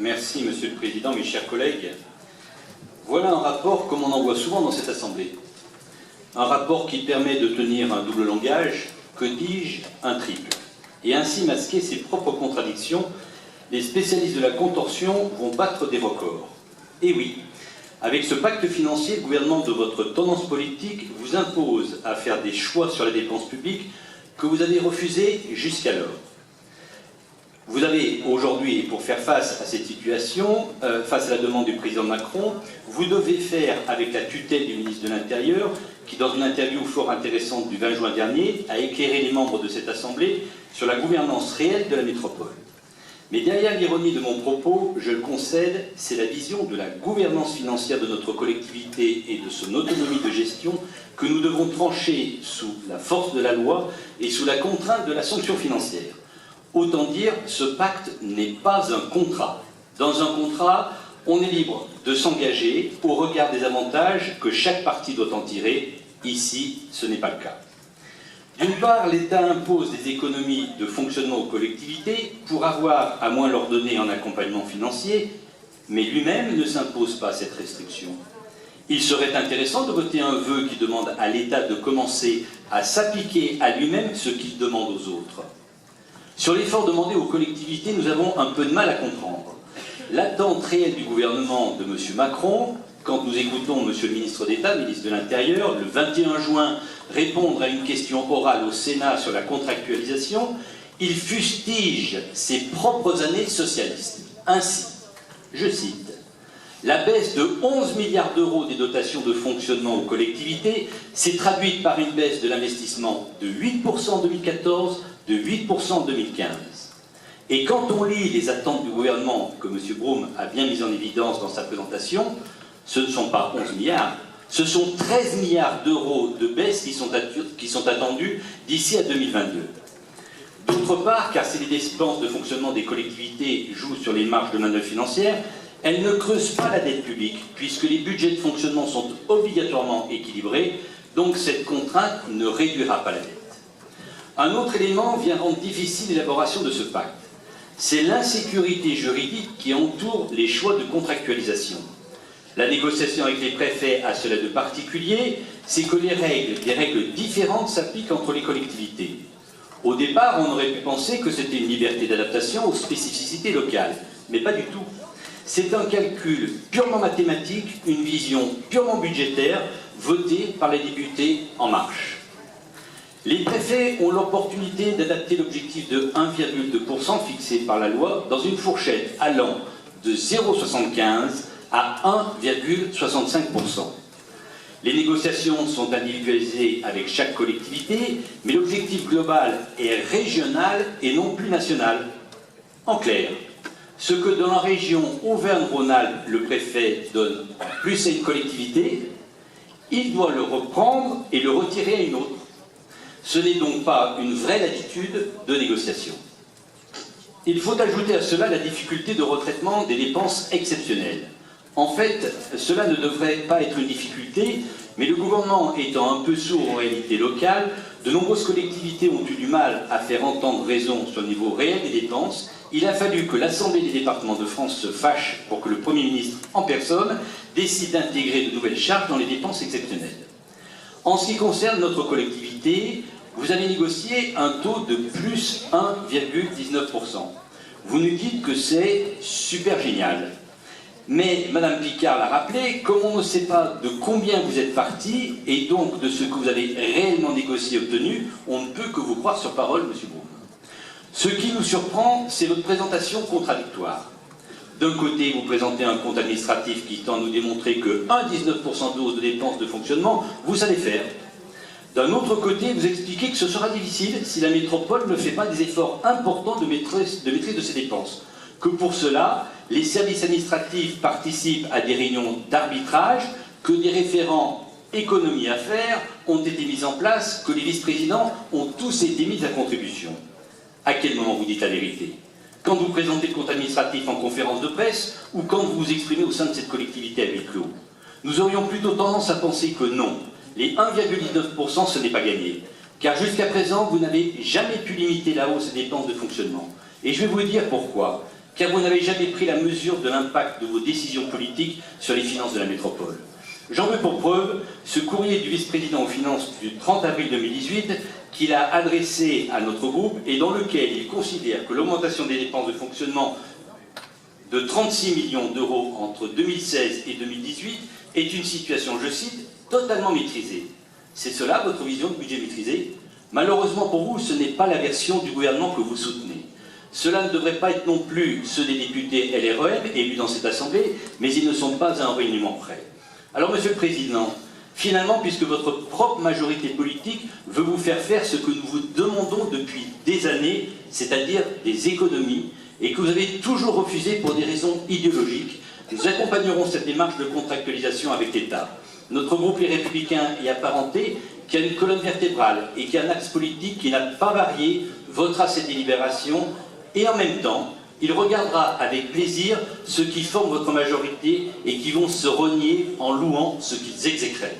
Merci, Monsieur le Président, mes chers collègues. Voilà un rapport comme on en voit souvent dans cette Assemblée. Un rapport qui permet de tenir un double langage, que dis-je, un triple. Et ainsi masquer ses propres contradictions, les spécialistes de la contorsion vont battre des records. Et oui, avec ce pacte financier, le gouvernement de votre tendance politique vous impose à faire des choix sur la dépense publique que vous avez refusés jusqu'alors. Vous avez aujourd'hui, et pour faire face à cette situation, face à la demande du président Macron, vous devez faire avec la tutelle du ministre de l'Intérieur, qui dans une interview fort intéressante du 20 juin dernier, a éclairé les membres de cette Assemblée sur la gouvernance réelle de la métropole. Mais derrière l'ironie de mon propos, je le concède, c'est la vision de la gouvernance financière de notre collectivité et de son autonomie de gestion que nous devons trancher sous la force de la loi et sous la contrainte de la sanction financière. Autant dire, ce pacte n'est pas un contrat. Dans un contrat, on est libre de s'engager au regard des avantages que chaque partie doit en tirer. Ici, ce n'est pas le cas. D'une part, l'État impose des économies de fonctionnement aux collectivités pour avoir à moins leur donner un accompagnement financier, mais lui-même ne s'impose pas cette restriction. Il serait intéressant de voter un vœu qui demande à l'État de commencer à s'appliquer à lui-même ce qu'il demande aux autres. Sur l'effort demandé aux collectivités, nous avons un peu de mal à comprendre. L'attente réelle du gouvernement de M. Macron, quand nous écoutons M. le ministre d'État, ministre de l'Intérieur, le 21 juin, répondre à une question orale au Sénat sur la contractualisation, il fustige ses propres années socialistes. Ainsi, je cite, « La baisse de 11 milliards d'euros des dotations de fonctionnement aux collectivités s'est traduite par une baisse de l'investissement de 8% en 2014, de 8% en 2015. Et quand on lit les attentes du gouvernement, que M. Broume a bien mis en évidence dans sa présentation, ce ne sont pas 11 milliards, ce sont 13 milliards d'euros de baisse qui sont attendus d'ici à 2022. D'autre part, car si les dépenses de fonctionnement des collectivités jouent sur les marges de manœuvre financières, elles ne creusent pas la dette publique, puisque les budgets de fonctionnement sont obligatoirement équilibrés, donc cette contrainte ne réduira pas la dette. Un autre élément vient rendre difficile l'élaboration de ce pacte. C'est l'insécurité juridique qui entoure les choix de contractualisation. La négociation avec les préfets a cela de particulier, c'est que des règles différentes s'appliquent entre les collectivités. Au départ, on aurait pu penser que c'était une liberté d'adaptation aux spécificités locales, mais pas du tout. C'est un calcul purement mathématique, une vision purement budgétaire, votée par les députés En Marche. Les préfets ont l'opportunité d'adapter l'objectif de 1,2% fixé par la loi dans une fourchette allant de 0,75 à 1,65%. Les négociations sont individualisées avec chaque collectivité, mais l'objectif global est régional et non plus national. En clair, ce que dans la région Auvergne-Rhône-Alpes, le préfet donne en plus à une collectivité, il doit le reprendre et le retirer à une autre. Ce n'est donc pas une vraie latitude de négociation. Il faut ajouter à cela la difficulté de retraitement des dépenses exceptionnelles. En fait, cela ne devrait pas être une difficulté, mais le gouvernement étant un peu sourd aux réalités locales, de nombreuses collectivités ont eu du mal à faire entendre raison sur le niveau réel des dépenses. Il a fallu que l'Assemblée des départements de France se fâche pour que le Premier ministre en personne décide d'intégrer de nouvelles charges dans les dépenses exceptionnelles. En ce qui concerne notre collectivité, vous avez négocié un taux de plus 1,19%. Vous nous dites que c'est super génial. Mais, Madame Picard l'a rappelé, comme on ne sait pas de combien vous êtes parti, et donc de ce que vous avez réellement négocié et obtenu, on ne peut que vous croire sur parole, Monsieur Broume. Ce qui nous surprend, c'est votre présentation contradictoire. D'un côté, vous présentez un compte administratif qui tend à nous démontrer que 1,19% de hausse de dépenses de fonctionnement, vous savez faire. D'un autre côté, vous expliquez que ce sera difficile si la métropole ne fait pas des efforts importants de maîtrise de ses dépenses. Que pour cela, les services administratifs participent à des réunions d'arbitrage, que des référents économie à faire ont été mis en place, que les vice-présidents ont tous été mis à contribution. À quel moment vous dites la vérité? Quand vous présentez le compte administratif en conférence de presse ou quand vous vous exprimez au sein de cette collectivité à huis clos? Nous aurions plutôt tendance à penser que non. Les 1,19%, ce n'est pas gagné. Car jusqu'à présent, vous n'avez jamais pu limiter la hausse des dépenses de fonctionnement. Et je vais vous dire pourquoi. car vous n'avez jamais pris la mesure de l'impact de vos décisions politiques sur les finances de la métropole. J'en veux pour preuve ce courrier du vice-président aux finances du 30 avril 2018 qu'il a adressé à notre groupe et dans lequel il considère que l'augmentation des dépenses de fonctionnement de 36 millions d'euros entre 2016 et 2018 est une situation, je cite, totalement maîtrisée. C'est cela votre vision de budget maîtrisé? Malheureusement pour vous, ce n'est pas la version du gouvernement que vous soutenez. Cela ne devrait pas être non plus ceux des députés LREM élus dans cette Assemblée, mais ils ne sont pas à un réunion près. Alors, Monsieur le Président, finalement, puisque votre propre majorité politique veut vous faire faire ce que nous vous demandons depuis des années, c'est-à-dire des économies, et que vous avez toujours refusé pour des raisons idéologiques, nous accompagnerons cette démarche de contractualisation avec l'État. Notre groupe Les Républicains et apparentés, qui a une colonne vertébrale et qui a un axe politique qui n'a pas varié, votera cette délibération et en même temps, il regardera avec plaisir ceux qui forment votre majorité et qui vont se renier en louant ce qu'ils exécrèrent.